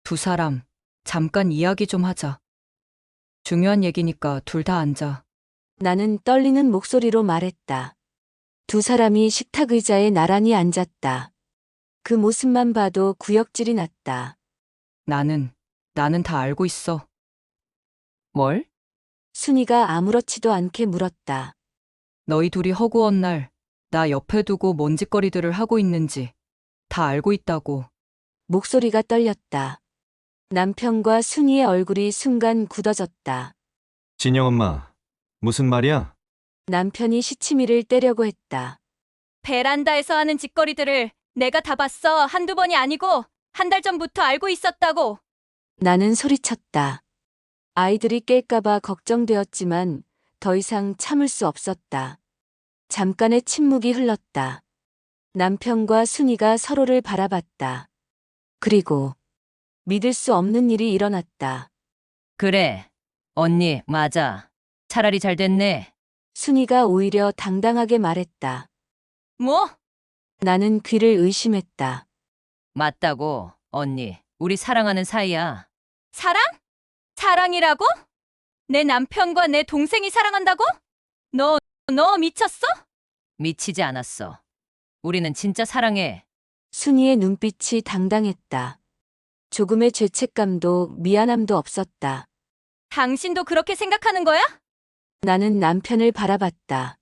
두 사람, 잠깐 이야기 좀 하자. 중요한 얘기니까 둘 다 앉아. 나는 떨리는 목소리로 말했다. 두 사람이 식탁 의자에 나란히 앉았다. 그 모습만 봐도 구역질이 났다. 나는 다 알고 있어. 뭘? 순이가 아무렇지도 않게 물었다. 너희 둘이 허구한 날, 나 옆에 두고 뭔 짓거리들을 하고 있는지 다 알고 있다고. 목소리가 떨렸다. 남편과 순이의 얼굴이 순간 굳어졌다. 진영 엄마, 무슨 말이야? 남편이 시치미를 떼려고 했다. 베란다에서 하는 짓거리들을 내가 다 봤어. 한두 번이 아니고 한 달 전부터 알고 있었다고. 나는 소리쳤다. 아이들이 깰까봐 걱정되었지만 더 이상 참을 수 없었다. 잠깐의 침묵이 흘렀다. 남편과 순이가 서로를 바라봤다. 그리고 믿을 수 없는 일이 일어났다. 그래. 언니, 맞아. 차라리 잘 됐네. 순이가 오히려 당당하게 말했다. 뭐? 나는 귀를 의심했다. 맞다고, 언니. 우리 사랑하는 사이야. 사랑? 사랑이라고? 내 남편과 내 동생이 사랑한다고? 너 미쳤어? 미치지 않았어. 우리는 진짜 사랑해. 순이의 눈빛이 당당했다. 조금의 죄책감도 미안함도 없었다. 당신도 그렇게 생각하는 거야? 나는 남편을 바라봤다.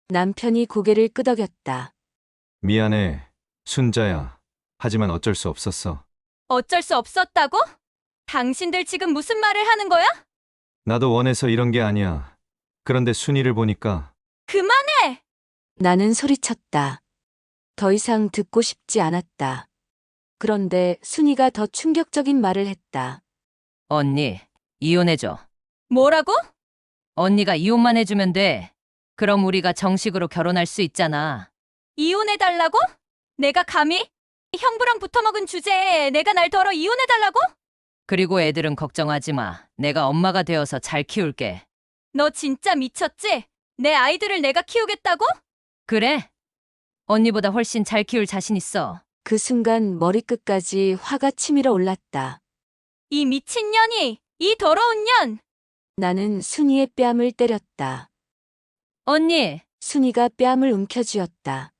남편이 고개를 끄덕였다. 미안해, 순자야. 하지만 어쩔 수 없었어. 어쩔 수 없었다고? 당신들 지금 무슨 말을 하는 거야? 나도 원해서 이런 게 아니야. 그런데 순이를 보니까 그만해! 나는 소리쳤다. 더 이상 듣고 싶지 않았다. 그런데 순이가 더 충격적인 말을 했다. 언니, 이혼해줘. 뭐라고? 언니가 이혼만 해주면 돼. 그럼 우리가 정식으로 결혼할 수 있잖아. 이혼해달라고? 내가 감히? 형부랑 붙어먹은 주제에 내가 날 덜어 이혼해달라고? 그리고 애들은 걱정하지 마. 내가 엄마가 되어서 잘 키울게. 너 진짜 미쳤지? 내 아이들을 내가 키우겠다고? 그래. 언니보다 훨씬 잘 키울 자신 있어. 그 순간 머리끝까지 화가 치밀어 올랐다. 이 미친년이! 이 더러운 년! 나는 순이의 뺨을 때렸다. 언니, 순이가 뺨을 움켜쥐었다.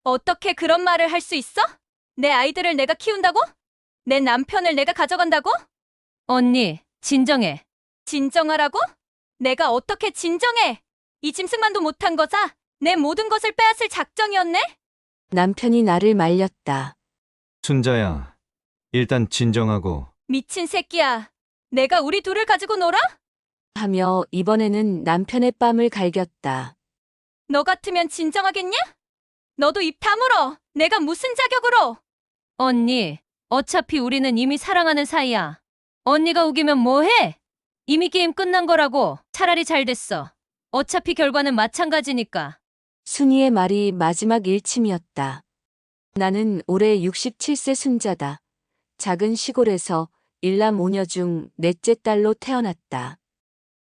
어떻게 그런 말을 할 수 있어? 내 아이들을 내가 키운다고? 내 남편을 내가 가져간다고? 언니, 진정해. 진정하라고? 내가 어떻게 진정해? 이 짐승만도 못한 거자 내 모든 것을 빼앗을 작정이었네? 남편이 나를 말렸다. 순자야, 일단 진정하고 미친 새끼야. 내가 우리 둘을 가지고 놀아? 하며 이번에는 남편의 뺨을 갈겼다. 너 같으면 진정하겠냐? 너도 입 다물어. 내가 무슨 자격으로? 언니, 어차피 우리는 이미 사랑하는 사이야. 언니가 우기면 뭐해? 이미 게임 끝난 거라고. 차라리 잘 됐어. 어차피 결과는 마찬가지니까. 순이의 말이 마지막 일침이었다. 나는 올해 67세 순자다. 작은 시골에서 일남 오녀 중 넷째 딸로 태어났다.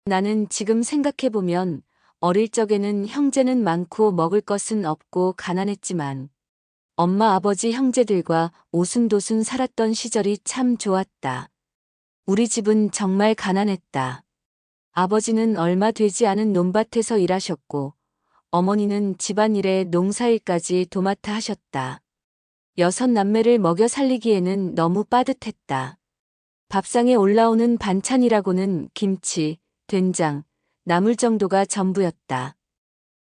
나는 지금 생각해보면 어릴 적에는 형제는 많고 먹을 것은 없고 가난했지만 엄마 아버지 형제들과 오순도순 살았던 시절이 참 좋았다. 우리 집은 정말 가난했다. 아버지는 얼마 되지 않은 논밭에서 일하셨고 어머니는 집안일에 농사일까지 도맡아 하셨다. 6남매를 먹여 살리기에는 너무 빠듯했다. 밥상에 올라오는 반찬이라고는 김치, 된장, 나물 정도가 전부였다.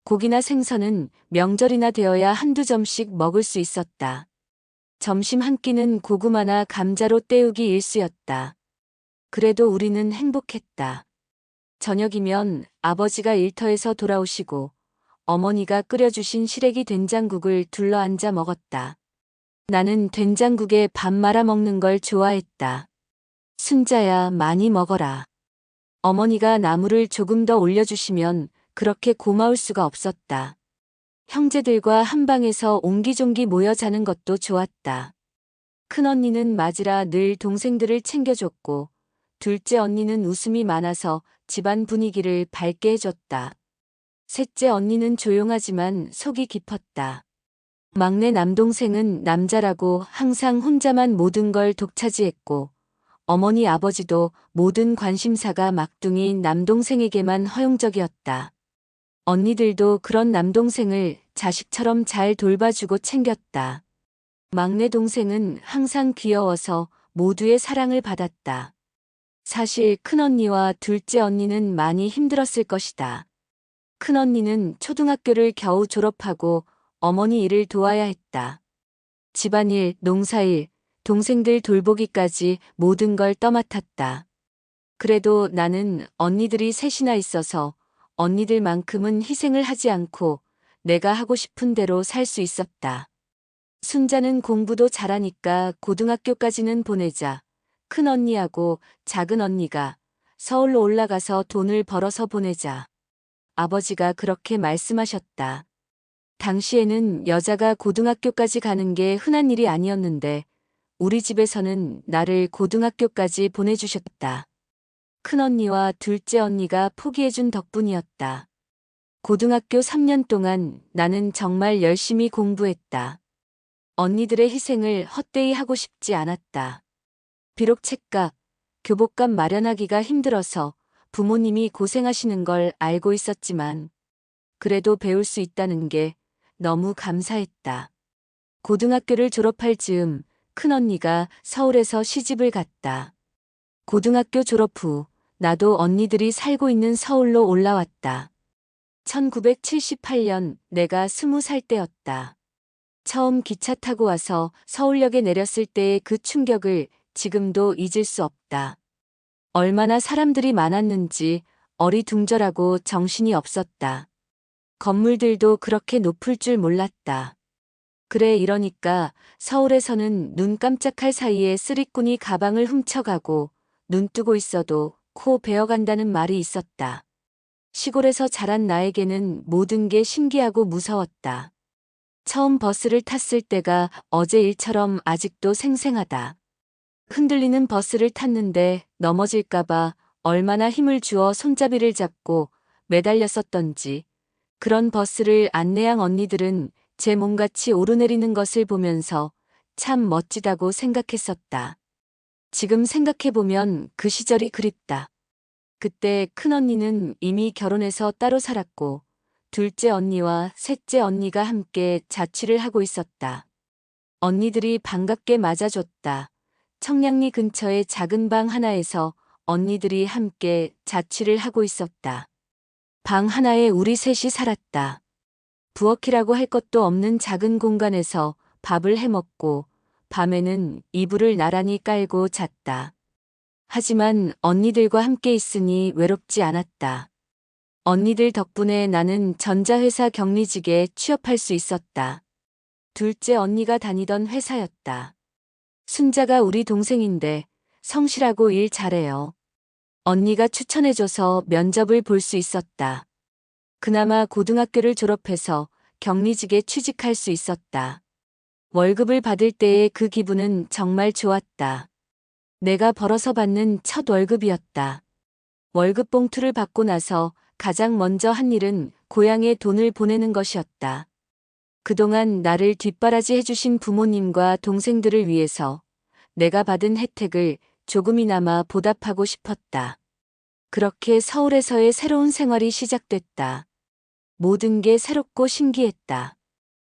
고기나 생선은 명절이나 되어야 한두 점씩 먹을 수 있었다. 점심 한 끼는 고구마나 감자로 때우기 일쑤였다. 그래도 우리는 행복했다. 저녁이면 아버지가 일터에서 돌아오시고 어머니가 끓여주신 시래기 된장국을 둘러앉아 먹었다. 나는 된장국에 밥 말아 먹는 걸 좋아했다. 순자야, 많이 먹어라. 어머니가 나물을 조금 더 올려주시면 그렇게 고마울 수가 없었다. 형제들과 한 방에서 옹기종기 모여 자는 것도 좋았다. 큰언니는 맞으라 늘 동생들을 챙겨줬고 둘째 언니는 웃음이 많아서 집안 분위기를 밝게 해줬다. 셋째 언니는 조용하지만 속이 깊었다. 막내 남동생은 남자라고 항상 혼자만 모든 걸 독차지했고 어머니 아버지도 모든 관심사가 막둥이 남동생에게만 허용적이었다. 언니들도 그런 남동생을 자식처럼 잘 돌봐주고 챙겼다. 막내 동생은 항상 귀여워서 모두의 사랑을 받았다. 사실 큰언니와 둘째 언니는 많이 힘들었을 것이다. 큰언니는 초등학교를 겨우 졸업하고 어머니 일을 도와야 했다. 집안일, 농사일, 동생들 돌보기까지 모든 걸 떠맡았다. 그래도 나는 언니들이 셋이나 있어서 언니들만큼은 희생을 하지 않고 내가 하고 싶은 대로 살 수 있었다. 순자는 공부도 잘하니까 고등학교까지는 보내자. 큰 언니하고 작은 언니가 서울로 올라가서 돈을 벌어서 보내자. 아버지가 그렇게 말씀하셨다. 당시에는 여자가 고등학교까지 가는 게 흔한 일이 아니었는데 우리 집에서는 나를 고등학교까지 보내주셨다. 큰언니와 둘째 언니가 포기해준 덕분이었다. 고등학교 3년 동안 나는 정말 열심히 공부했다. 언니들의 희생을 헛되이 하고 싶지 않았다. 비록 책값, 교복값 마련하기가 힘들어서 부모님이 고생하시는 걸 알고 있었지만 그래도 배울 수 있다는 게 너무 감사했다. 고등학교를 졸업할 즈음 큰언니가 서울에서 시집을 갔다. 고등학교 졸업 후 나도 언니들이 살고 있는 서울로 올라왔다. 1978년 내가 20살 때였다. 처음 기차 타고 와서 서울역에 내렸을 때의 그 충격을 지금도 잊을 수 없다. 얼마나 사람들이 많았는지 어리둥절하고 정신이 없었다. 건물들도 그렇게 높을 줄 몰랐다. 그래 이러니까 서울에서는 눈 깜짝할 사이에 쓰리꾼이 가방을 훔쳐가고 눈 뜨고 있어도 코 베어간다는 말이 있었다. 시골에서 자란 나에게는 모든 게 신기하고 무서웠다. 처음 버스를 탔을 때가 어제 일처럼 아직도 생생하다. 흔들리는 버스를 탔는데 넘어질까봐 얼마나 힘을 주어 손잡이를 잡고 매달렸었던지 그런 버스를 안내양 언니들은 제 몸같이 오르내리는 것을 보면서 참 멋지다고 생각했었다. 지금 생각해보면 그 시절이 그립다. 그때 큰언니는 이미 결혼해서 따로 살았고 둘째 언니와 셋째 언니가 함께 자취를 하고 있었다. 언니들이 반갑게 맞아줬다. 청량리 근처의 작은 방 하나에서 언니들이 함께 자취를 하고 있었다. 방 하나에 우리 셋이 살았다. 부엌이라고 할 것도 없는 작은 공간에서 밥을 해먹고 밤에는 이불을 나란히 깔고 잤다. 하지만 언니들과 함께 있으니 외롭지 않았다. 언니들 덕분에 나는 전자회사 격리직에 취업할 수 있었다. 둘째 언니가 다니던 회사였다. 순자가 우리 동생인데 성실하고 일 잘해요. 언니가 추천해줘서 면접을 볼 수 있었다. 그나마 고등학교를 졸업해서 격리직에 취직할 수 있었다. 월급을 받을 때의 그 기분은 정말 좋았다. 내가 벌어서 받는 첫 월급이었다. 월급 봉투를 받고 나서 가장 먼저 한 일은 고향에 돈을 보내는 것이었다. 그동안 나를 뒷바라지 해주신 부모님과 동생들을 위해서 내가 받은 혜택을 조금이나마 보답하고 싶었다. 그렇게 서울에서의 새로운 생활이 시작됐다. 모든 게 새롭고 신기했다.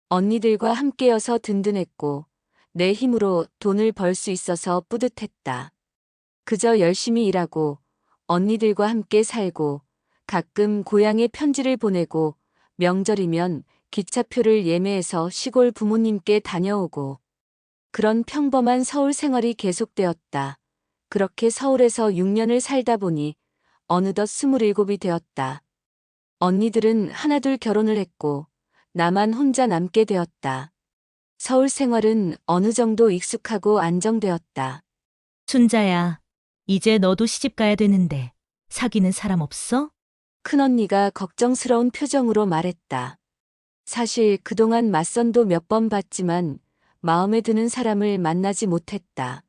언니들과 함께여서 든든했고 내 힘으로 돈을 벌 수 있어서 뿌듯했다. 그저 열심히 일하고 언니들과 함께 살고 가끔 고향에 편지를 보내고 명절이면 기차표를 예매해서 시골 부모님께 다녀오고 그런 평범한 서울 생활이 계속되었다. 그렇게 서울에서 6년을 살다 보니 어느덧 27이 되었다. 언니들은 하나둘 결혼을 했고 나만 혼자 남게 되었다. 서울 생활은 어느 정도 익숙하고 안정되었다. 순자야, 이제 너도 시집 가야 되는데 사귀는 사람 없어? 큰언니가 걱정스러운 표정으로 말했다. 사실 그동안 맞선도 몇 번 봤지만 마음에 드는 사람을 만나지 못했다.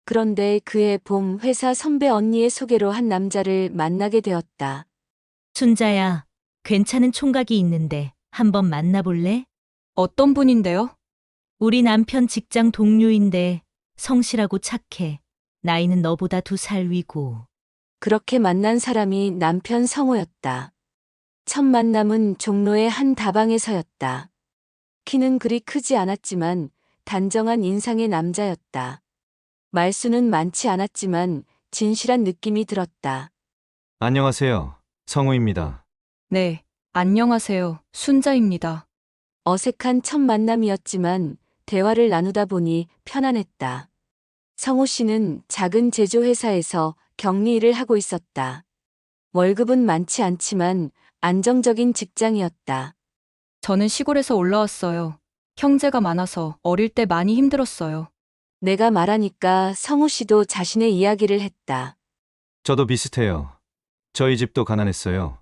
그런데 그해 봄 회사 선배 언니의 소개로 한 남자를 만나게 되었다. 순자야, 괜찮은 총각이 있는데 한번 만나볼래? 어떤 분인데요? 우리 남편 직장 동료인데 성실하고 착해. 나이는 너보다 2살 위고. 그렇게 만난 사람이 남편 성호였다. 첫 만남은 종로의 한 다방에서였다. 키는 그리 크지 않았지만 단정한 인상의 남자였다. 말수는 많지 않았지만 진실한 느낌이 들었다. 안녕하세요. 성우입니다. 네, 안녕하세요. 순자입니다. 어색한 첫 만남이었지만 대화를 나누다 보니 편안했다. 성호 씨는 작은 제조회사에서 격리 일을 하고 있었다. 월급은 많지 않지만 안정적인 직장이었다. 저는 시골에서 올라왔어요. 형제가 많아서 어릴 때 많이 힘들었어요. 내가 말하니까 성호 씨도 자신의 이야기를 했다. 저도 비슷해요. 저희 집도 가난했어요.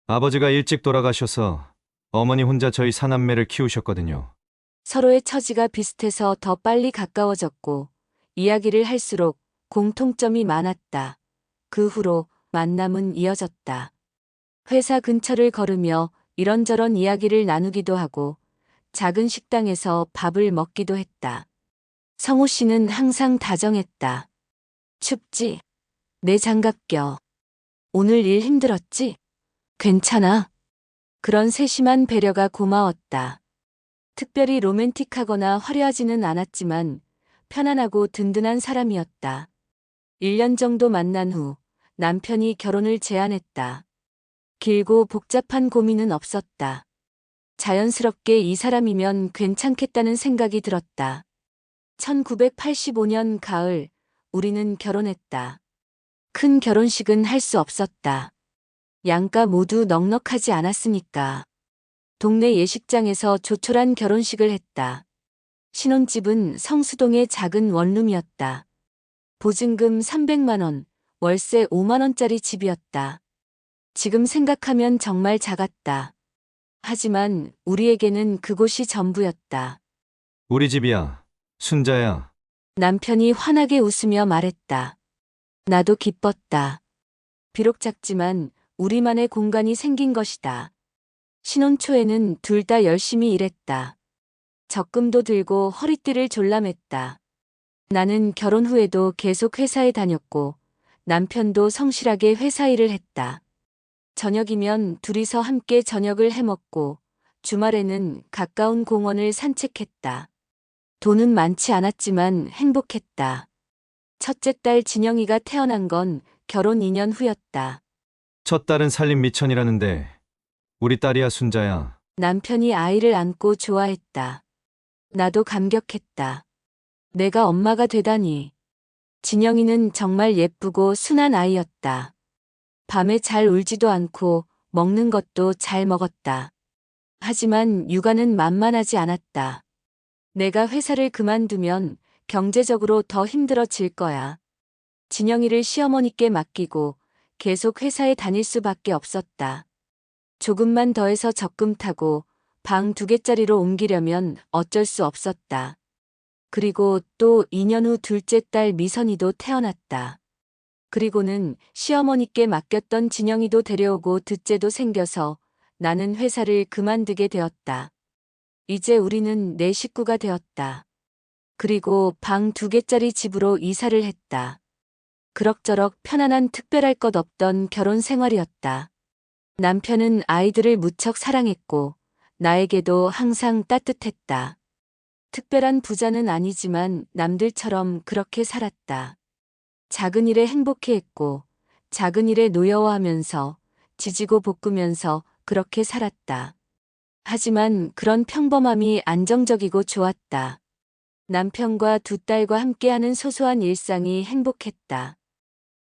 아버지가 일찍 돌아가셔서 어머니 혼자 저희 사남매를 키우셨거든요. 서로의 처지가 비슷해서 더 빨리 가까워졌고 이야기를 할수록 공통점이 많았다. 그 후로 만남은 이어졌다. 회사 근처를 걸으며 이런저런 이야기를 나누기도 하고 작은 식당에서 밥을 먹기도 했다. 성호 씨는 항상 다정했다. 춥지? 내 장갑 껴. 오늘 일 힘들었지? 괜찮아. 그런 세심한 배려가 고마웠다. 특별히 로맨틱하거나 화려하지는 않았지만 편안하고 든든한 사람이었다. 1년 정도 만난 후 남편이 결혼을 제안했다. 길고 복잡한 고민은 없었다. 자연스럽게 이 사람이면 괜찮겠다는 생각이 들었다. 1985년 가을, 우리는 결혼했다. 큰 결혼식은 할 수 없었다. 양가 모두 넉넉하지 않았으니까. 동네 예식장에서 조촐한 결혼식을 했다. 신혼집은 성수동의 작은 원룸이었다. 보증금 300만 원, 월세 5만 원짜리 집이었다. 지금 생각하면 정말 작았다. 하지만 우리에게는 그곳이 전부였다. 우리 집이야. 순자야. 남편이 환하게 웃으며 말했다. 나도 기뻤다. 비록 작지만 우리만의 공간이 생긴 것이다. 신혼 초에는 둘 다 열심히 일했다. 적금도 들고 허리띠를 졸라맸다. 나는 결혼 후에도 계속 회사에 다녔고 남편도 성실하게 회사 일을 했다. 저녁이면 둘이서 함께 저녁을 해먹고 주말에는 가까운 공원을 산책했다. 돈은 많지 않았지만 행복했다. 첫째 딸 진영이가 태어난 건 결혼 2년 후였다. 첫 딸은 살림 미천이라는데 우리 딸이야 순자야. 남편이 아이를 안고 좋아했다. 나도 감격했다. 내가 엄마가 되다니. 진영이는 정말 예쁘고 순한 아이였다. 밤에 잘 울지도 않고 먹는 것도 잘 먹었다. 하지만 육아는 만만하지 않았다. 내가 회사를 그만두면 경제적으로 더 힘들어질 거야. 진영이를 시어머니께 맡기고 계속 회사에 다닐 수밖에 없었다. 조금만 더해서 적금 타고 방 2개짜리로 옮기려면 어쩔 수 없었다. 그리고 또 2년 후 둘째 딸 미선이도 태어났다. 그리고는 시어머니께 맡겼던 진영이도 데려오고 둘째도 생겨서 나는 회사를 그만두게 되었다. 이제 우리는 내 식구가 되었다. 그리고 방 2개짜리 집으로 이사를 했다. 그럭저럭 편안한 특별할 것 없던 결혼 생활이었다. 남편은 아이들을 무척 사랑했고 나에게도 항상 따뜻했다. 특별한 부자는 아니지만 남들처럼 그렇게 살았다. 작은 일에 행복해했고 작은 일에 노여워하면서 지지고 볶으면서 그렇게 살았다. 하지만 그런 평범함이 안정적이고 좋았다. 남편과 두 딸과 함께하는 소소한 일상이 행복했다.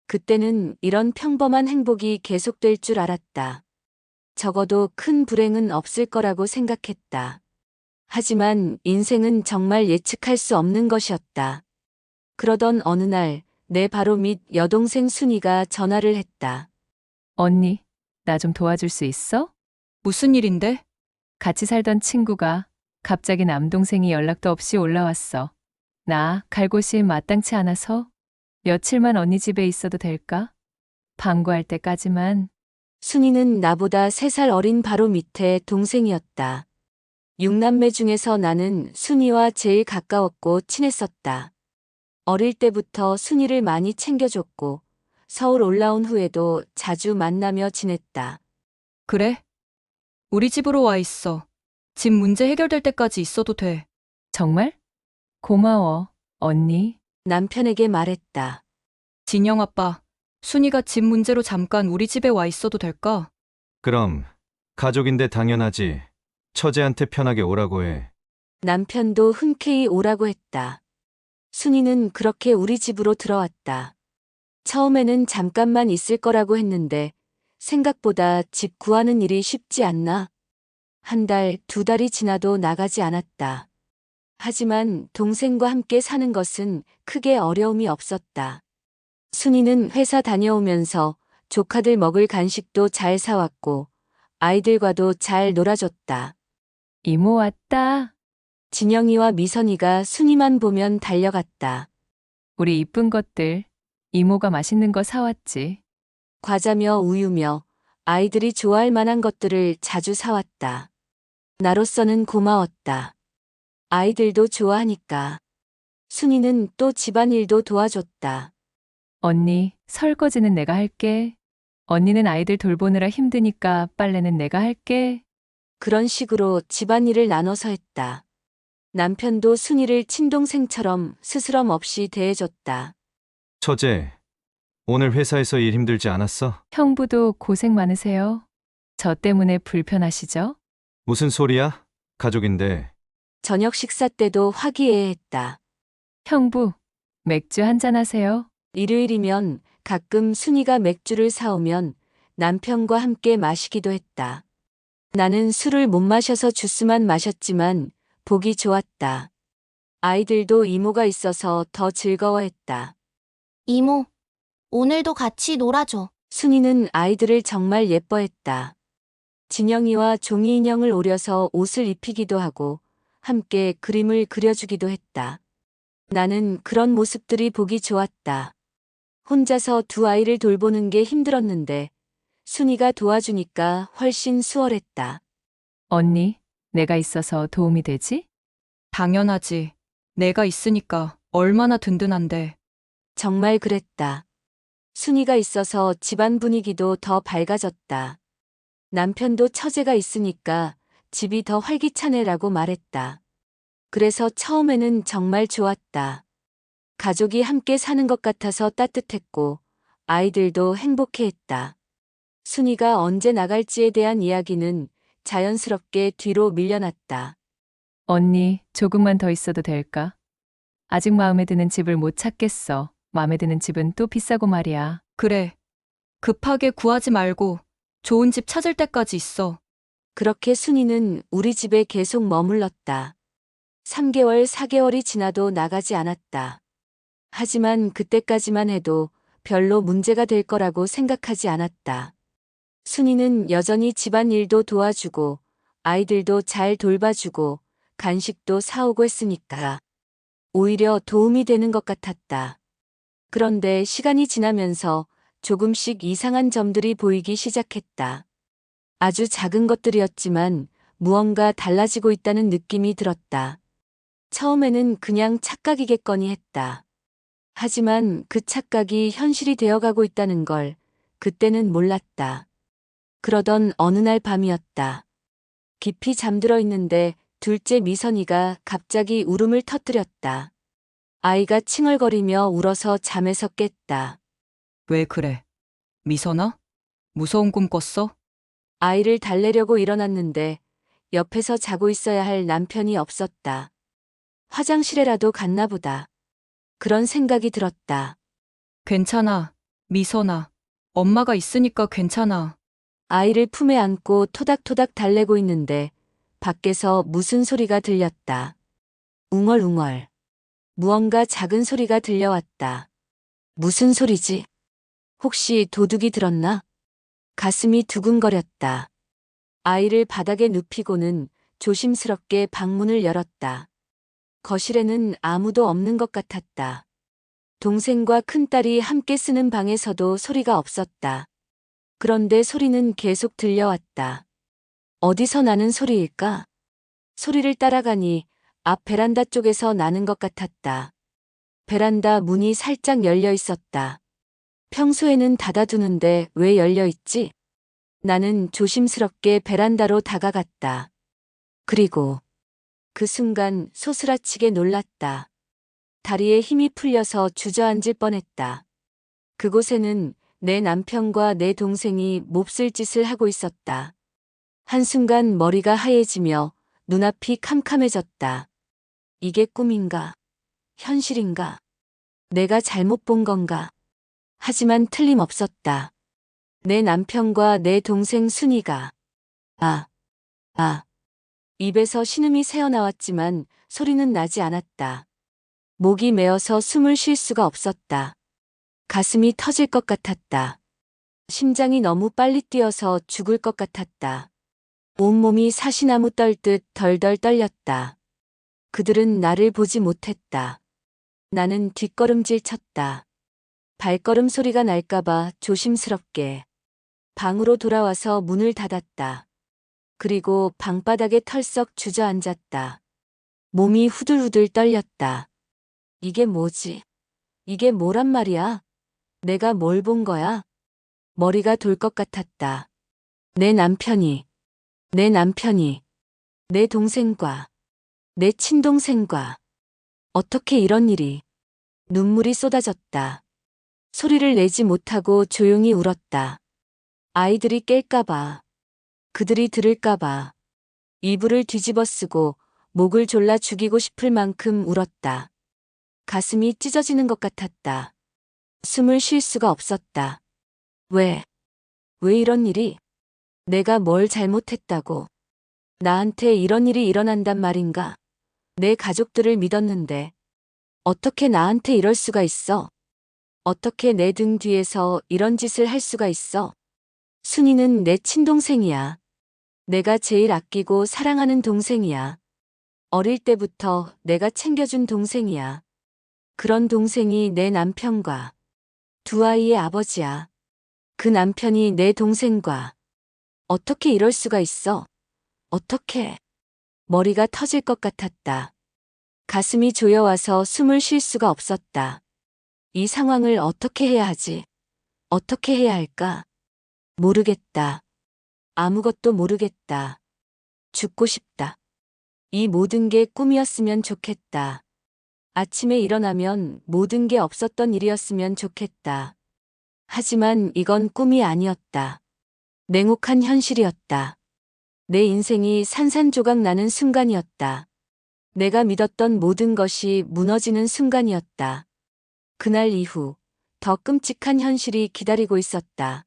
그때는 이런 평범한 행복이 계속될 줄 알았다. 적어도 큰 불행은 없을 거라고 생각했다. 하지만 인생은 정말 예측할 수 없는 것이었다. 그러던 어느 날 내 바로 밑 여동생 순이가 전화를 했다. 언니, 나 좀 도와줄 수 있어? 무슨 일인데? 같이 살던 친구가 갑자기 남동생이 연락도 없이 올라왔어. 나 갈 곳이 마땅치 않아서 며칠만 언니 집에 있어도 될까? 방구할 때까지만. 순이는 나보다 3살 어린 바로 밑에 동생이었다. 6남매 중에서 나는 순이와 제일 가까웠고 친했었다. 어릴 때부터 순이를 많이 챙겨줬고 서울 올라온 후에도 자주 만나며 지냈다. 그래? 우리 집으로 와 있어. 집 문제 해결될 때까지 있어도 돼. 정말? 고마워, 언니. 남편에게 말했다. 진영 아빠, 순이가 집 문제로 잠깐 우리 집에 와 있어도 될까? 그럼 가족인데 당연하지. 처제한테 편하게 오라고 해. 남편도 흔쾌히 오라고 했다. 순이는 그렇게 우리 집으로 들어왔다. 처음에는 잠깐만 있을 거라고 했는데 생각보다 집 구하는 일이 쉽지 않나? 한 달, 두 달이 지나도 나가지 않았다. 하지만 동생과 함께 사는 것은 크게 어려움이 없었다. 순이는 회사 다녀오면서 조카들 먹을 간식도 잘 사왔고 아이들과도 잘 놀아줬다. 이모 왔다. 진영이와 미선이가 순이만 보면 달려갔다. 우리 이쁜 것들. 이모가 맛있는 거 사왔지. 과자며 우유며 아이들이 좋아할 만한 것들을 자주 사왔다. 나로서는 고마웠다. 아이들도 좋아하니까. 순이는 또 집안일도 도와줬다. 언니, 설거지는 내가 할게. 언니는 아이들 돌보느라 힘드니까 빨래는 내가 할게. 그런 식으로 집안일을 나눠서 했다. 남편도 순이를 친동생처럼 스스럼 없이 대해줬다. 처제, 오늘 회사에서 일 힘들지 않았어? 형부도 고생 많으세요. 저 때문에 불편하시죠? 무슨 소리야? 가족인데. 저녁 식사 때도 화기애애했다. 형부, 맥주 한잔 하세요. 일요일이면 가끔 순이가 맥주를 사오면 남편과 함께 마시기도 했다. 나는 술을 못 마셔서 주스만 마셨지만 보기 좋았다. 아이들도 이모가 있어서 더 즐거워했다. 이모, 오늘도 같이 놀아줘. 순이는 아이들을 정말 예뻐했다. 진영이와 종이 인형을 오려서 옷을 입히기도 하고 함께 그림을 그려주기도 했다. 나는 그런 모습들이 보기 좋았다. 혼자서 두 아이를 돌보는 게 힘들었는데 순이가 도와주니까 훨씬 수월했다. 언니, 내가 있어서 도움이 되지? 당연하지. 내가 있으니까 얼마나 든든한데. 정말 그랬다. 순이가 있어서 집안 분위기도 더 밝아졌다. 남편도 처제가 있으니까 집이 더 활기차네라고 말했다. 그래서 처음에는 정말 좋았다. 가족이 함께 사는 것 같아서 따뜻했고 아이들도 행복해했다. 순이가 언제 나갈지에 대한 이야기는 자연스럽게 뒤로 밀려났다. 언니, 조금만 더 있어도 될까? 아직 마음에 드는 집을 못 찾겠어. 마음에 드는 집은 또 비싸고 말이야. 그래. 급하게 구하지 말고 좋은 집 찾을 때까지 있어. 그렇게 순이는 우리 집에 계속 머물렀다. 3개월, 4개월이 지나도 나가지 않았다. 하지만 그때까지만 해도 별로 문제가 될 거라고 생각하지 않았다. 순이는 여전히 집안일도 도와주고 아이들도 잘 돌봐주고 간식도 사오고 했으니까 오히려 도움이 되는 것 같았다. 그런데 시간이 지나면서 조금씩 이상한 점들이 보이기 시작했다. 아주 작은 것들이었지만 무언가 달라지고 있다는 느낌이 들었다. 처음에는 그냥 착각이겠거니 했다. 하지만 그 착각이 현실이 되어가고 있다는 걸 그때는 몰랐다. 그러던 어느 날 밤이었다. 깊이 잠들어 있는데 둘째 미선이가 갑자기 울음을 터뜨렸다. 아이가 칭얼거리며 울어서 잠에서 깼다. 왜 그래? 미선아? 무서운 꿈 꿨어? 아이를 달래려고 일어났는데 옆에서 자고 있어야 할 남편이 없었다. 화장실에라도 갔나 보다. 그런 생각이 들었다. 괜찮아. 미선아. 엄마가 있으니까 괜찮아. 아이를 품에 안고 토닥토닥 달래고 있는데 밖에서 무슨 소리가 들렸다. 웅얼웅얼. 무언가 작은 소리가 들려왔다. 무슨 소리지? 혹시 도둑이 들었나? 가슴이 두근거렸다. 아이를 바닥에 눕히고는 조심스럽게 방문을 열었다. 거실에는 아무도 없는 것 같았다. 동생과 큰딸이 함께 쓰는 방에서도 소리가 없었다. 그런데 소리는 계속 들려왔다. 어디서 나는 소리일까? 소리를 따라가니 앞 베란다 쪽에서 나는 것 같았다. 베란다 문이 살짝 열려 있었다. 평소에는 닫아두는데 왜 열려 있지? 나는 조심스럽게 베란다로 다가갔다. 그리고 그 순간 소스라치게 놀랐다. 다리에 힘이 풀려서 주저앉을 뻔했다. 그곳에는 내 남편과 내 동생이 몹쓸 짓을 하고 있었다. 한순간 머리가 하얘지며 눈앞이 캄캄해졌다. 이게 꿈인가? 현실인가? 내가 잘못 본 건가? 하지만 틀림없었다. 내 남편과 내 동생 순이가 입에서 신음이 새어나왔지만 소리는 나지 않았다. 목이 메어서 숨을 쉴 수가 없었다. 가슴이 터질 것 같았다. 심장이 너무 빨리 뛰어서 죽을 것 같았다. 온몸이 사시나무 떨듯 덜덜 떨렸다. 그들은 나를 보지 못했다. 나는 뒷걸음질 쳤다. 발걸음 소리가 날까봐 조심스럽게 방으로 돌아와서 문을 닫았다. 그리고 방바닥에 털썩 주저앉았다. 몸이 후들후들 떨렸다. 이게 뭐지? 이게 뭐란 말이야? 내가 뭘 본 거야? 머리가 돌 것 같았다. 내 남편이, 내 동생과, 내 친동생과, 어떻게 이런 일이? 눈물이 쏟아졌다. 소리를 내지 못하고 조용히 울었다. 아이들이 깰까봐, 그들이 들을까봐, 이불을 뒤집어 쓰고 목을 졸라 죽이고 싶을 만큼 울었다. 가슴이 찢어지는 것 같았다. 숨을 쉴 수가 없었다. 왜 이런 일이? 내가 뭘 잘못했다고? 나한테 이런 일이 일어난단 말인가? 내 가족들을 믿었는데 어떻게 나한테 이럴 수가 있어? 어떻게 내 등 뒤에서 이런 짓을 할 수가 있어? 순이는 내 친동생이야. 내가 제일 아끼고 사랑하는 동생이야. 어릴 때부터 내가 챙겨준 동생이야. 그런 동생이 내 남편과 두 아이의 아버지야. 그 남편이 내 동생과 어떻게 이럴 수가 있어? 어떻게? 머리가 터질 것 같았다. 가슴이 조여와서 숨을 쉴 수가 없었다. 이 상황을 어떻게 해야 하지? 어떻게 해야 할까? 모르겠다. 아무것도 모르겠다. 죽고 싶다. 이 모든 게 꿈이었으면 좋겠다. 아침에 일어나면 모든 게 없었던 일이었으면 좋겠다. 하지만 이건 꿈이 아니었다. 냉혹한 현실이었다. 내 인생이 산산조각 나는 순간이었다. 내가 믿었던 모든 것이 무너지는 순간이었다. 그날 이후 더 끔찍한 현실이 기다리고 있었다.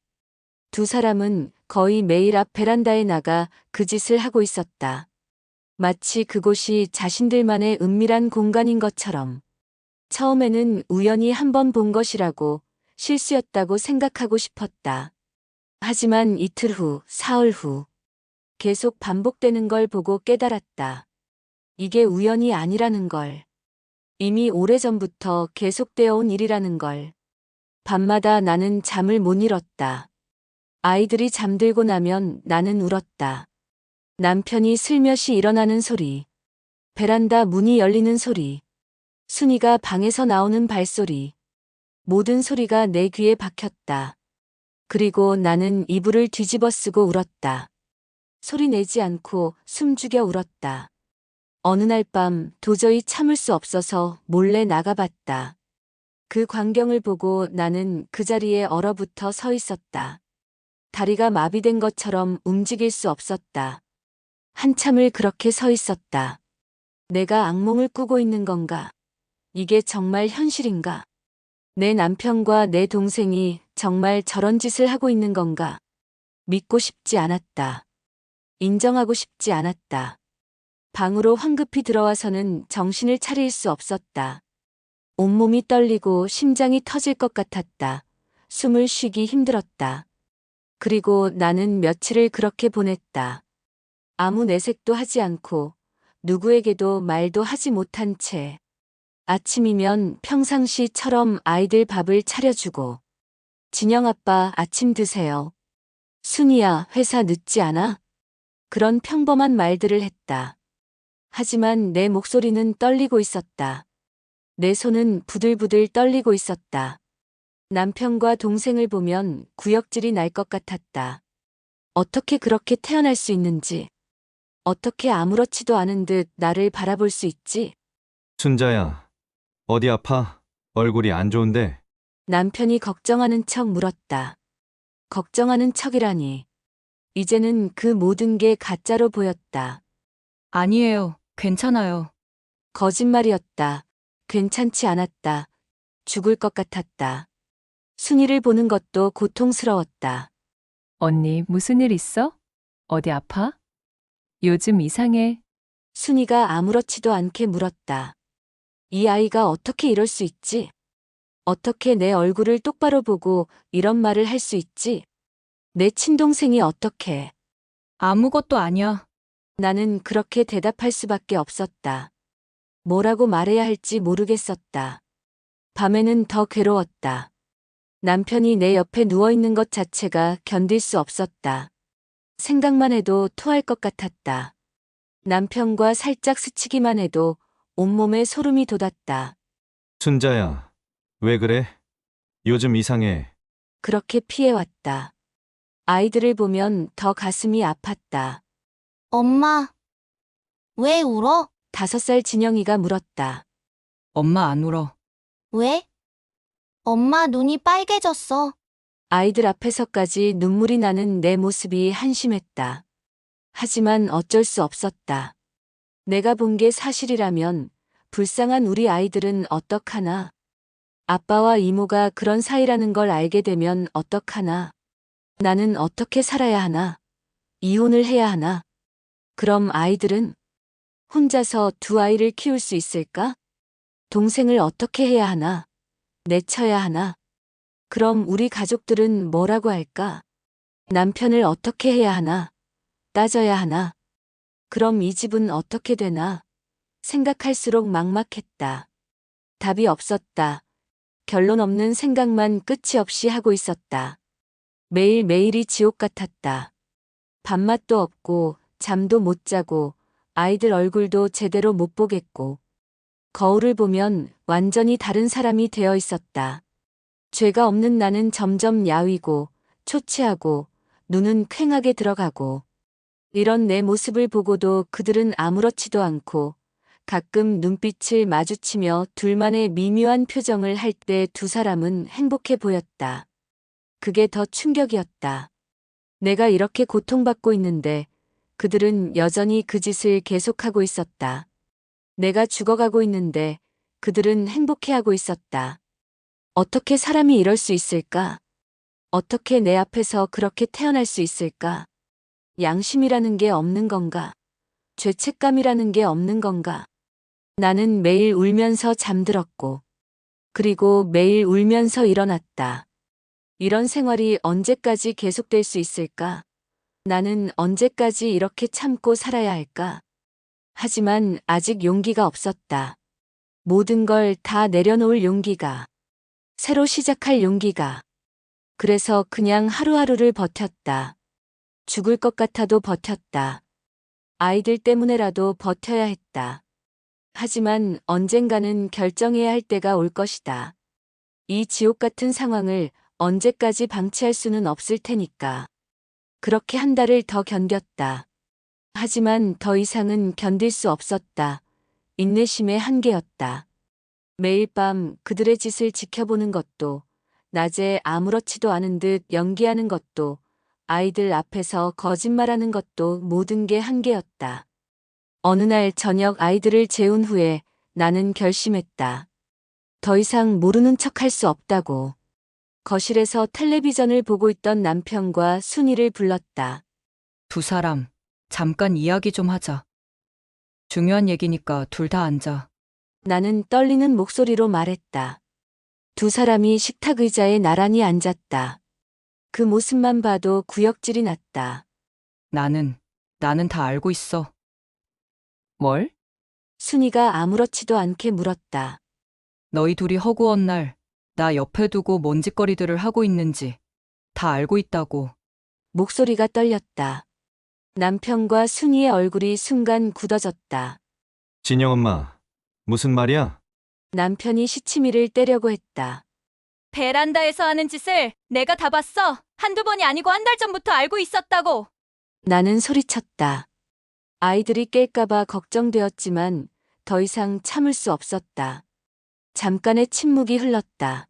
두 사람은 거의 매일 앞 베란다에 나가 그 짓을 하고 있었다. 마치 그곳이 자신들만의 은밀한 공간인 것처럼. 처음에는 우연히 한 번 본 것이라고 실수였다고 생각하고 싶었다. 하지만 이틀 후, 사흘 후 계속 반복되는 걸 보고 깨달았다. 이게 우연이 아니라는 걸. 이미 오래전부터 계속되어 온 일이라는 걸. 밤마다 나는 잠을 못 이뤘다. 아이들이 잠들고 나면 나는 울었다. 남편이 슬며시 일어나는 소리, 베란다 문이 열리는 소리, 순이가 방에서 나오는 발소리, 모든 소리가 내 귀에 박혔다. 그리고 나는 이불을 뒤집어 쓰고 울었다. 소리 내지 않고 숨죽여 울었다. 어느 날 밤 도저히 참을 수 없어서 몰래 나가봤다. 그 광경을 보고 나는 그 자리에 얼어붙어 서 있었다. 다리가 마비된 것처럼 움직일 수 없었다. 한참을 그렇게 서 있었다. 내가 악몽을 꾸고 있는 건가? 이게 정말 현실인가? 내 남편과 내 동생이 정말 저런 짓을 하고 있는 건가? 믿고 싶지 않았다. 인정하고 싶지 않았다. 방으로 황급히 들어와서는 정신을 차릴 수 없었다. 온몸이 떨리고 심장이 터질 것 같았다. 숨을 쉬기 힘들었다. 그리고 나는 며칠을 그렇게 보냈다. 아무 내색도 하지 않고 누구에게도 말도 하지 못한 채 아침이면 평상시처럼 아이들 밥을 차려주고 진영 아빠 아침 드세요. 순이야 회사 늦지 않아? 그런 평범한 말들을 했다. 하지만 내 목소리는 떨리고 있었다. 내 손은 부들부들 떨리고 있었다. 남편과 동생을 보면 구역질이 날 것 같았다. 어떻게 그렇게 태어날 수 있는지, 어떻게 아무렇지도 않은 듯 나를 바라볼 수 있지? 순자야, 어디 아파? 얼굴이 안 좋은데? 남편이 걱정하는 척 물었다. 걱정하는 척이라니. 이제는 그 모든 게 가짜로 보였다. 아니에요. 괜찮아요. 거짓말이었다. 괜찮지 않았다. 죽을 것 같았다. 순이를 보는 것도 고통스러웠다. 언니, 무슨 일 있어? 어디 아파? 요즘 이상해. 순이가 아무렇지도 않게 물었다. 이 아이가 어떻게 이럴 수 있지? 어떻게 내 얼굴을 똑바로 보고 이런 말을 할 수 있지? 내 친동생이 어떻게? 아무것도 아니야. 나는 그렇게 대답할 수밖에 없었다. 뭐라고 말해야 할지 모르겠었다. 밤에는 더 괴로웠다. 남편이 내 옆에 누워있는 것 자체가 견딜 수 없었다. 생각만 해도 토할 것 같았다. 남편과 살짝 스치기만 해도 온몸에 소름이 돋았다. 순자야, 왜 그래? 요즘 이상해. 그렇게 피해왔다. 아이들을 보면 더 가슴이 아팠다. 엄마, 왜 울어? 5살 진영이가 물었다. 엄마 안 울어. 왜? 엄마 눈이 빨개졌어. 아이들 앞에서까지 눈물이 나는 내 모습이 한심했다. 하지만 어쩔 수 없었다. 내가 본 게 사실이라면 불쌍한 우리 아이들은 어떡하나? 아빠와 이모가 그런 사이라는 걸 알게 되면 어떡하나? 나는 어떻게 살아야 하나? 이혼을 해야 하나? 그럼 아이들은 혼자서 2아이를 키울 수 있을까? 동생을 어떻게 해야 하나? 내쳐야 하나? 그럼 우리 가족들은 뭐라고 할까? 남편을 어떻게 해야 하나? 따져야 하나? 그럼 이 집은 어떻게 되나? 생각할수록 막막했다. 답이 없었다. 결론 없는 생각만 끝이 없이 하고 있었다. 매일매일이 지옥 같았다. 밥맛도 없고 잠도 못 자고 아이들 얼굴도 제대로 못 보겠고 거울을 보면 완전히 다른 사람이 되어 있었다. 죄가 없는 나는 점점 야위고 초췌하고 눈은 퀭하게 들어가고 이런 내 모습을 보고도 그들은 아무렇지도 않고 가끔 눈빛을 마주치며 둘만의 미묘한 표정을 할 때 2사람은 행복해 보였다. 그게 더 충격이었다. 내가 이렇게 고통받고 있는데 그들은 여전히 그 짓을 계속하고 있었다. 내가 죽어가고 있는데 그들은 행복해하고 있었다. 어떻게 사람이 이럴 수 있을까? 어떻게 내 앞에서 그렇게 태어날 수 있을까? 양심이라는 게 없는 건가? 죄책감이라는 게 없는 건가? 나는 매일 울면서 잠들었고, 그리고 매일 울면서 일어났다. 이런 생활이 언제까지 계속될 수 있을까? 나는 언제까지 이렇게 참고 살아야 할까? 하지만 아직 용기가 없었다. 모든 걸 다 내려놓을 용기가. 새로 시작할 용기가. 그래서 그냥 하루하루를 버텼다. 죽을 것 같아도 버텼다. 아이들 때문에라도 버텨야 했다. 하지만 언젠가는 결정해야 할 때가 올 것이다. 이 지옥 같은 상황을 언제까지 방치할 수는 없을 테니까. 그렇게 한 달을 더 견뎠다. 하지만 더 이상은 견딜 수 없었다. 인내심의 한계였다. 매일 밤 그들의 짓을 지켜보는 것도, 낮에 아무렇지도 않은 듯 연기하는 것도, 아이들 앞에서 거짓말하는 것도 모든 게 한계였다. 어느 날 저녁 아이들을 재운 후에 나는 결심했다. 더 이상 모르는 척할 수 없다고. 거실에서 텔레비전을 보고 있던 남편과 순이를 불렀다. 2사람, 잠깐 이야기 좀 하자. 중요한 얘기니까 둘 다 앉아. 나는 떨리는 목소리로 말했다. 2사람이 식탁 의자에 나란히 앉았다. 그 모습만 봐도 구역질이 났다. 나는 다 알고 있어. 뭘? 순이가 아무렇지도 않게 물었다. 너희 둘이 허구한 날, 나 옆에 두고 뭔 짓거리들을 하고 있는지 다 알고 있다고. 목소리가 떨렸다. 남편과 순이의 얼굴이 순간 굳어졌다. 진영 엄마, 무슨 말이야? 남편이 시치미를 떼려고 했다. 베란다에서 하는 짓을 내가 다 봤어. 한두 번이 아니고 한 달 전부터 알고 있었다고. 나는 소리쳤다. 아이들이 깰까봐 걱정되었지만 더 이상 참을 수 없었다. 잠깐의 침묵이 흘렀다.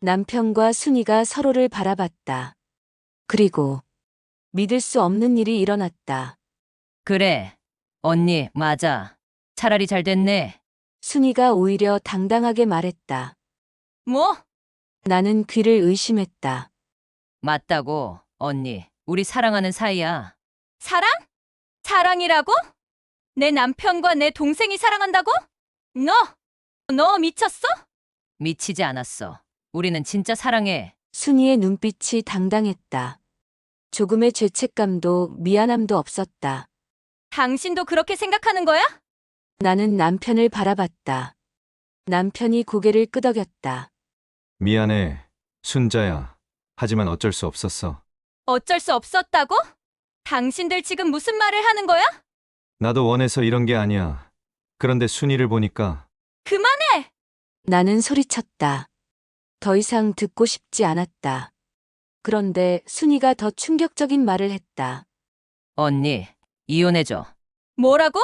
남편과 순이가 서로를 바라봤다. 그리고 믿을 수 없는 일이 일어났다. 그래. 언니, 맞아. 차라리 잘 됐네. 순이가 오히려 당당하게 말했다. 뭐? 나는 귀를 의심했다. 맞다고, 언니. 우리 사랑하는 사이야. 사랑? 사랑이라고? 내 남편과 내 동생이 사랑한다고? 너 미쳤어? 미치지 않았어. 우리는 진짜 사랑해. 순이의 눈빛이 당당했다. 조금의 죄책감도 미안함도 없었다. 당신도 그렇게 생각하는 거야? 나는 남편을 바라봤다. 남편이 고개를 끄덕였다. 미안해, 순자야. 하지만 어쩔 수 없었어. 어쩔 수 없었다고? 당신들 지금 무슨 말을 하는 거야? 나도 원해서 이런 게 아니야. 그런데 순이를 보니까 그만해! 나는 소리쳤다. 더 이상 듣고 싶지 않았다. 그런데 순이가 더 충격적인 말을 했다. 언니, 이혼해줘. 뭐라고?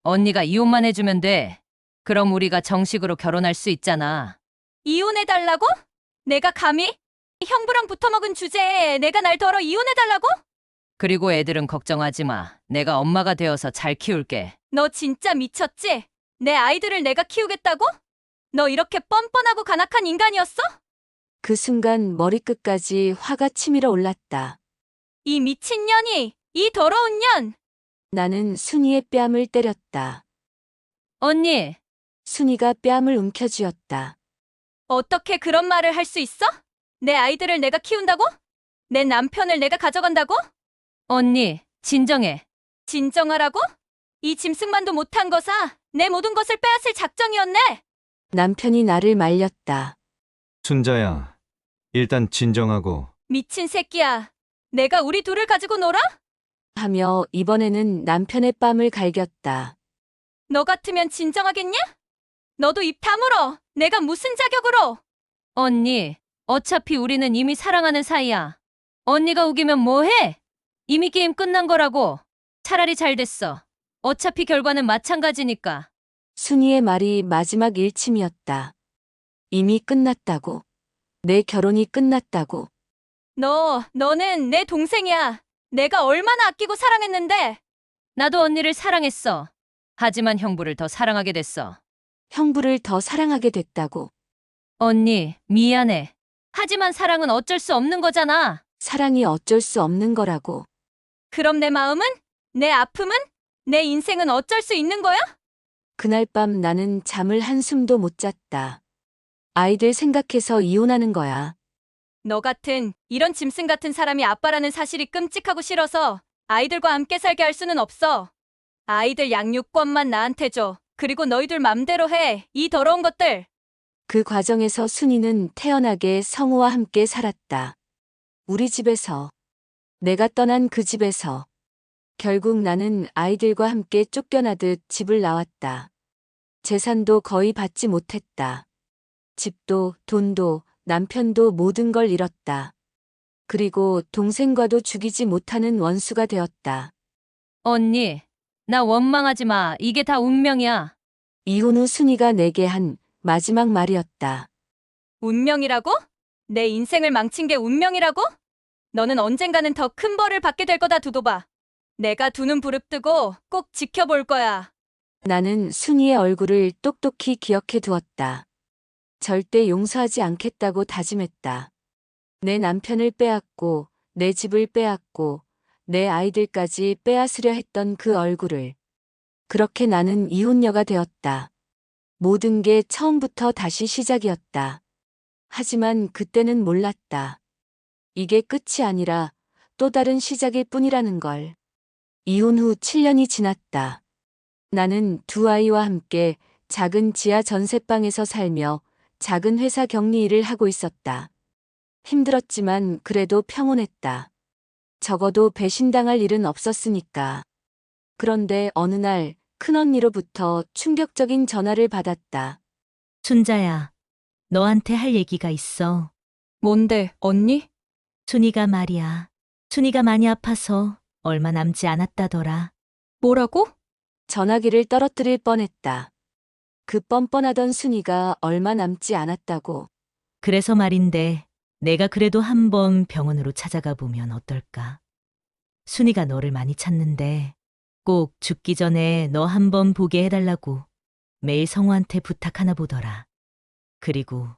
언니가 이혼만 해주면 돼. 그럼 우리가 정식으로 결혼할 수 있잖아. 이혼해달라고? 내가 감히? 형부랑 붙어먹은 주제에 내가 날 덜어 이혼해달라고? 그리고 애들은 걱정하지 마. 내가 엄마가 되어서 잘 키울게. 너 진짜 미쳤지? 내 아이들을 내가 키우겠다고? 너 이렇게 뻔뻔하고 간악한 인간이었어? 그 순간 머리끝까지 화가 치밀어 올랐다. 이 미친년이! 이 더러운 년! 나는 순이의 뺨을 때렸다. 언니, 순이가 뺨을 움켜쥐었다. 어떻게 그런 말을 할 수 있어? 내 아이들을 내가 키운다고? 내 남편을 내가 가져간다고? 언니, 진정해. 진정하라고? 이 짐승만도 못한 거사, 내 모든 것을 빼앗을 작정이었네. 남편이 나를 말렸다. 순자야, 일단 진정하고. 미친 새끼야. 내가 우리 둘을 가지고 놀아? 하며 이번에는 남편의 뺨을 갈겼다. 너 같으면 진정하겠냐? 너도 입 다물어. 내가 무슨 자격으로? 언니, 어차피 우리는 이미 사랑하는 사이야. 언니가 우기면 뭐해? 이미 게임 끝난 거라고. 차라리 잘 됐어. 어차피 결과는 마찬가지니까. 순이의 말이 마지막 일침이었다. 이미 끝났다고. 내 결혼이 끝났다고. 너는 내 동생이야. 내가 얼마나 아끼고 사랑했는데. 나도 언니를 사랑했어. 하지만 형부를 더 사랑하게 됐어. 형부를 더 사랑하게 됐다고. 언니, 미안해. 하지만 사랑은 어쩔 수 없는 거잖아. 사랑이 어쩔 수 없는 거라고. 그럼 내 마음은? 내 아픔은? 내 인생은 어쩔 수 있는 거야? 그날 밤 나는 잠을 한숨도 못 잤다. 아이들 생각해서 이혼하는 거야. 너 같은 이런 짐승 같은 사람이 아빠라는 사실이 끔찍하고 싫어서 아이들과 함께 살게 할 수는 없어. 아이들 양육권만 나한테 줘. 그리고 너희들 맘대로 해. 이 더러운 것들. 그 과정에서 순이는 태연하게 성우와 함께 살았다. 우리 집에서. 내가 떠난 그 집에서. 결국 나는 아이들과 함께 쫓겨나듯 집을 나왔다. 재산도 거의 받지 못했다. 집도, 돈도, 남편도 모든 걸 잃었다. 그리고 동생과도 죽이지 못하는 원수가 되었다. 언니, 나 원망하지 마. 이게 다 운명이야. 이혼 후 순이가 내게 한 마지막 말이었다. 운명이라고? 내 인생을 망친 게 운명이라고? 너는 언젠가는 더 큰 벌을 받게 될 거다 두고 봐. 내가 두 눈 부릅뜨고 꼭 지켜볼 거야. 나는 순이의 얼굴을 똑똑히 기억해 두었다. 절대 용서하지 않겠다고 다짐했다. 내 남편을 빼앗고, 내 집을 빼앗고, 내 아이들까지 빼앗으려 했던 그 얼굴을. 그렇게 나는 이혼녀가 되었다. 모든 게 처음부터 다시 시작이었다. 하지만 그때는 몰랐다. 이게 끝이 아니라 또 다른 시작일 뿐이라는 걸. 이혼 후 7년이 지났다. 나는 두 아이와 함께 작은 지하 전셋방에서 살며 작은 회사 격리 일을 하고 있었다. 힘들었지만 그래도 평온했다. 적어도 배신당할 일은 없었으니까. 그런데 어느 날 큰언니로부터 충격적인 전화를 받았다. 순자야, 너한테 할 얘기가 있어. 뭔데, 언니? 순이가 말이야. 순이가 많이 아파서 얼마 남지 않았다더라. 뭐라고? 전화기를 떨어뜨릴 뻔했다. 그 뻔뻔하던 순이가 얼마 남지 않았다고. 그래서 말인데 내가 그래도 한번 병원으로 찾아가 보면 어떨까? 순이가 너를 많이 찾는데 꼭 죽기 전에 너 한번 보게 해달라고 매일 성우한테 부탁하나 보더라. 그리고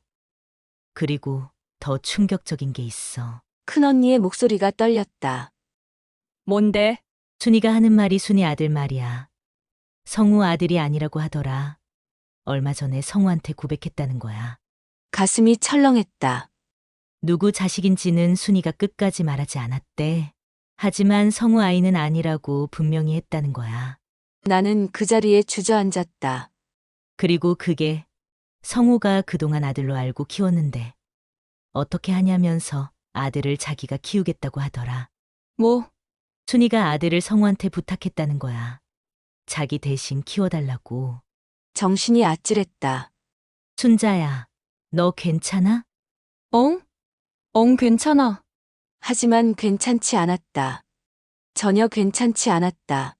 더 충격적인 게 있어. 큰언니의 목소리가 떨렸다. 뭔데? 순이가 하는 말이 순이 아들 말이야. 성우 아들이 아니라고 하더라. 얼마 전에 성우한테 고백했다는 거야. 가슴이 철렁했다. 누구 자식인지는 순이가 끝까지 말하지 않았대. 하지만 성우 아이는 아니라고 분명히 했다는 거야. 나는 그 자리에 주저앉았다. 그리고 그게 성우가 그동안 아들로 알고 키웠는데 어떻게 하냐면서 아들을 자기가 키우겠다고 하더라. 뭐, 순이가 아들을 성우한테 부탁했다는 거야. 자기 대신 키워달라고. 정신이 아찔했다. 순자야, 너 괜찮아? 엉? 엉 괜찮아. 하지만 괜찮지 않았다. 전혀 괜찮지 않았다.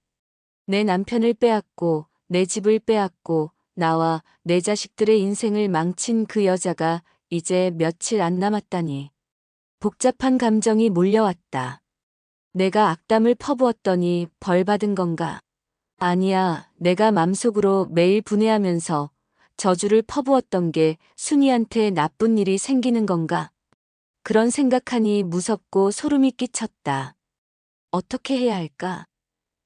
내 남편을 빼앗고 내 집을 빼앗고 나와 내 자식들의 인생을 망친 그 여자가 이제 며칠 안 남았다니. 복잡한 감정이 몰려왔다. 내가 악담을 퍼부었더니 벌 받은 건가? 아니야, 내가 맘속으로 매일 분해하면서 저주를 퍼부었던 게 순이한테 나쁜 일이 생기는 건가? 그런 생각하니 무섭고 소름이 끼쳤다. 어떻게 해야 할까?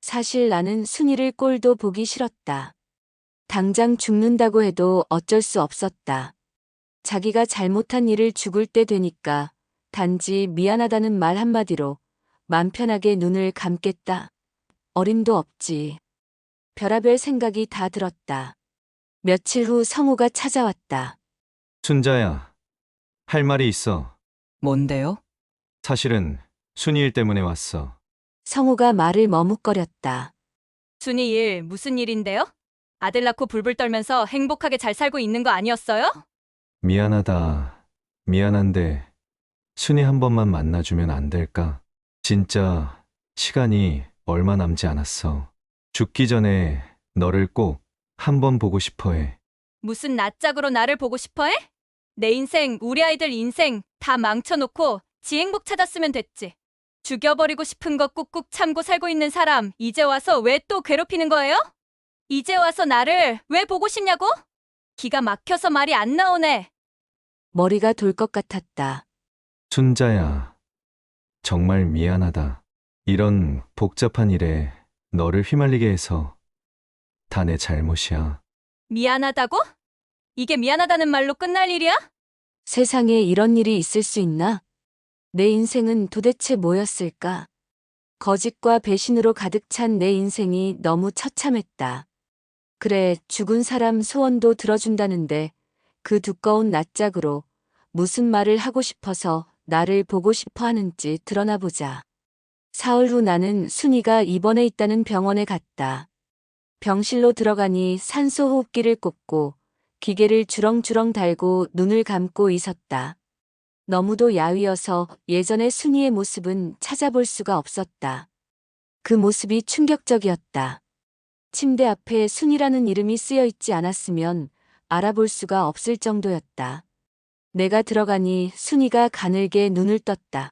사실 나는 순이를 꼴도 보기 싫었다. 당장 죽는다고 해도 어쩔 수 없었다. 자기가 잘못한 일을 죽을 때 되니까 단지 미안하다는 말 한마디로 맘 편하게 눈을 감겠다. 어림도 없지. 별의별 생각이 다 들었다. 며칠 후 성우가 찾아왔다. 순자야, 할 말이 있어. 뭔데요? 사실은 순이 일 때문에 왔어. 성우가 말을 머뭇거렸다. 순이 일 무슨 일인데요? 아들 낳고 불불 떨면서 행복하게 잘 살고 있는 거 아니었어요? 미안하다. 미안한데 순이 한 번만 만나주면 안 될까? 진짜 시간이 얼마 남지 않았어. 죽기 전에 너를 꼭 한 번 보고 싶어 해. 무슨 낯짝으로 나를 보고 싶어 해? 내 인생, 우리 아이들 인생 다 망쳐놓고 지 행복 찾았으면 됐지. 죽여버리고 싶은 거 꾹꾹 참고 살고 있는 사람 이제 와서 왜 또 괴롭히는 거예요? 이제 와서 나를 왜 보고 싶냐고? 기가 막혀서 말이 안 나오네. 머리가 돌 것 같았다. 순자야, 정말 미안하다. 이런 복잡한 일에 너를 휘말리게 해서 다 내 잘못이야. 미안하다고? 이게 미안하다는 말로 끝날 일이야? 세상에 이런 일이 있을 수 있나? 내 인생은 도대체 뭐였을까? 거짓과 배신으로 가득 찬 내 인생이 너무 처참했다. 그래, 죽은 사람 소원도 들어준다는데 그 두꺼운 낯짝으로 무슨 말을 하고 싶어서 나를 보고 싶어 하는지 드러나 보자. 사흘 후 나는 순이가 입원해 있다는 병원에 갔다. 병실로 들어가니 산소 호흡기를 꽂고 기계를 주렁주렁 달고 눈을 감고 있었다. 너무도 야위어서 예전의 순이의 모습은 찾아볼 수가 없었다. 그 모습이 충격적이었다. 침대 앞에 순이라는 이름이 쓰여 있지 않았으면 알아볼 수가 없을 정도였다. 내가 들어가니 순이가 가늘게 눈을 떴다.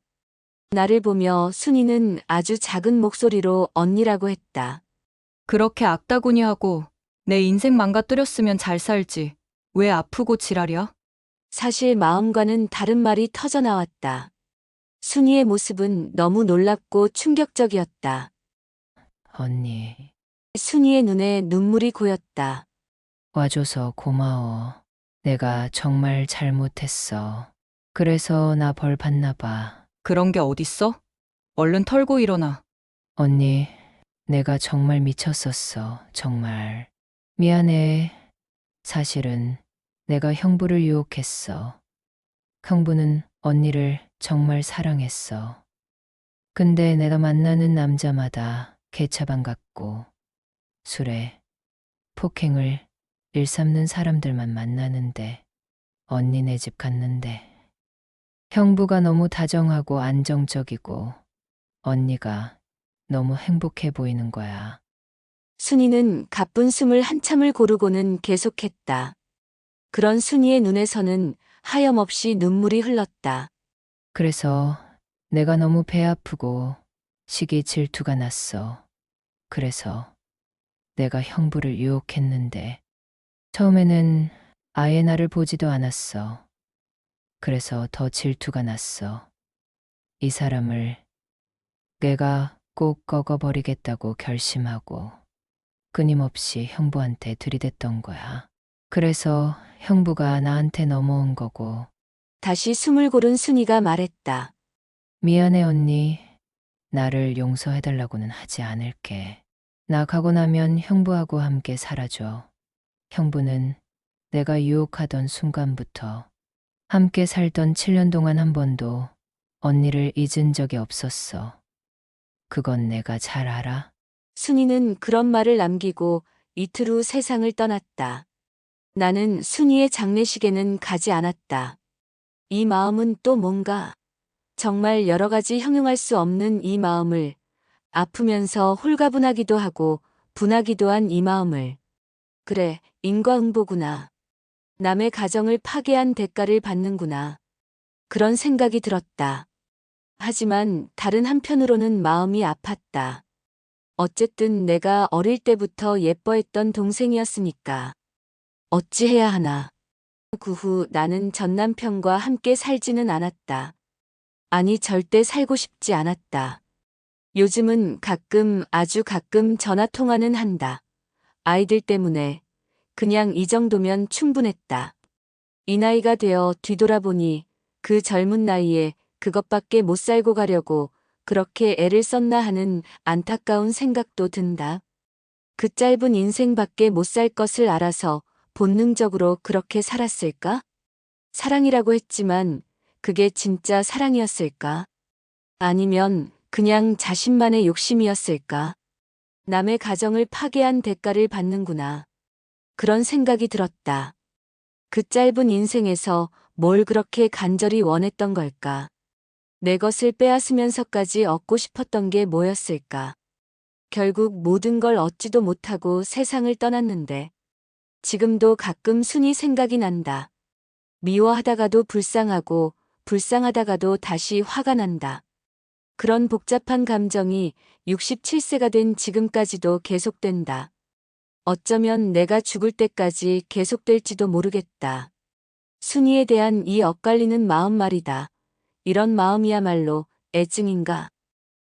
나를 보며 순이는 아주 작은 목소리로 언니라고 했다. 그렇게 악다구니하고 내 인생 망가뜨렸으면 잘 살지. 왜 아프고 지랄이야? 사실 마음과는 다른 말이 터져 나왔다. 순이의 모습은 너무 놀랍고 충격적이었다. 언니, 순이의 눈에 눈물이 고였다. 와줘서 고마워. 내가 정말 잘못했어. 그래서 나 벌 받나 봐. 그런 게 어딨어? 얼른 털고 일어나. 언니, 내가 정말 미쳤었어. 정말. 미안해. 사실은 내가 형부를 유혹했어. 형부는 언니를 정말 사랑했어. 근데 내가 만나는 남자마다 개차반 같고 술에 폭행을 일 삼는 사람들만 만나는데, 언니네 집 갔는데, 형부가 너무 다정하고 안정적이고, 언니가 너무 행복해 보이는 거야. 순이는 가쁜 숨을 한참을 고르고는 계속했다. 그런 순이의 눈에서는 하염없이 눈물이 흘렀다. 그래서 내가 너무 배 아프고 시기 질투가 났어. 그래서 내가 형부를 유혹했는데 처음에는 아예 나를 보지도 않았어. 그래서 더 질투가 났어. 이 사람을 내가 꼭 꺾어버리겠다고 결심하고 끊임없이 형부한테 들이댔던 거야. 그래서 형부가 나한테 넘어온 거고. 다시 숨을 고른 순이가 말했다. 미안해 언니. 나를 용서해달라고는 하지 않을게. 나 가고 나면 형부하고 함께 살아줘. 형부는 내가 유혹하던 순간부터 함께 살던 7년 동안 한 번도 언니를 잊은 적이 없었어. 그건 내가 잘 알아. 순이는 그런 말을 남기고 이틀 후 세상을 떠났다. 나는 순이의 장례식에는 가지 않았다. 이 마음은 또 뭔가 정말 여러 가지 형용할 수 없는 이 마음을, 아프면서 홀가분하기도 하고 분하기도 한 이 마음을. 그래, 인과응보구나. 남의 가정을 파괴한 대가를 받는구나. 그런 생각이 들었다. 하지만 다른 한편으로는 마음이 아팠다. 어쨌든 내가 어릴 때부터 예뻐했던 동생이었으니까. 어찌해야 하나. 그 후 나는 전 남편과 함께 살지는 않았다. 아니, 절대 살고 싶지 않았다. 요즘은 가끔, 아주 가끔 전화통화는 한다. 아이들 때문에. 그냥 이 정도면 충분했다. 이 나이가 되어 뒤돌아보니 그 젊은 나이에 그것밖에 못 살고 가려고 그렇게 애를 썼나 하는 안타까운 생각도 든다. 그 짧은 인생밖에 못 살 것을 알아서 본능적으로 그렇게 살았을까? 사랑이라고 했지만 그게 진짜 사랑이었을까? 아니면 그냥 자신만의 욕심이었을까? 남의 가정을 파괴한 대가를 받는구나. 그런 생각이 들었다. 그 짧은 인생에서 뭘 그렇게 간절히 원했던 걸까? 내 것을 빼앗으면서까지 얻고 싶었던 게 뭐였을까? 결국 모든 걸 얻지도 못하고 세상을 떠났는데 지금도 가끔 순이 생각이 난다. 미워하다가도 불쌍하고 불쌍하다가도 다시 화가 난다. 그런 복잡한 감정이 67세가 된 지금까지도 계속된다. 어쩌면 내가 죽을 때까지 계속될지도 모르겠다. 순이에 대한 이 엇갈리는 마음 말이다. 이런 마음이야말로 애증인가?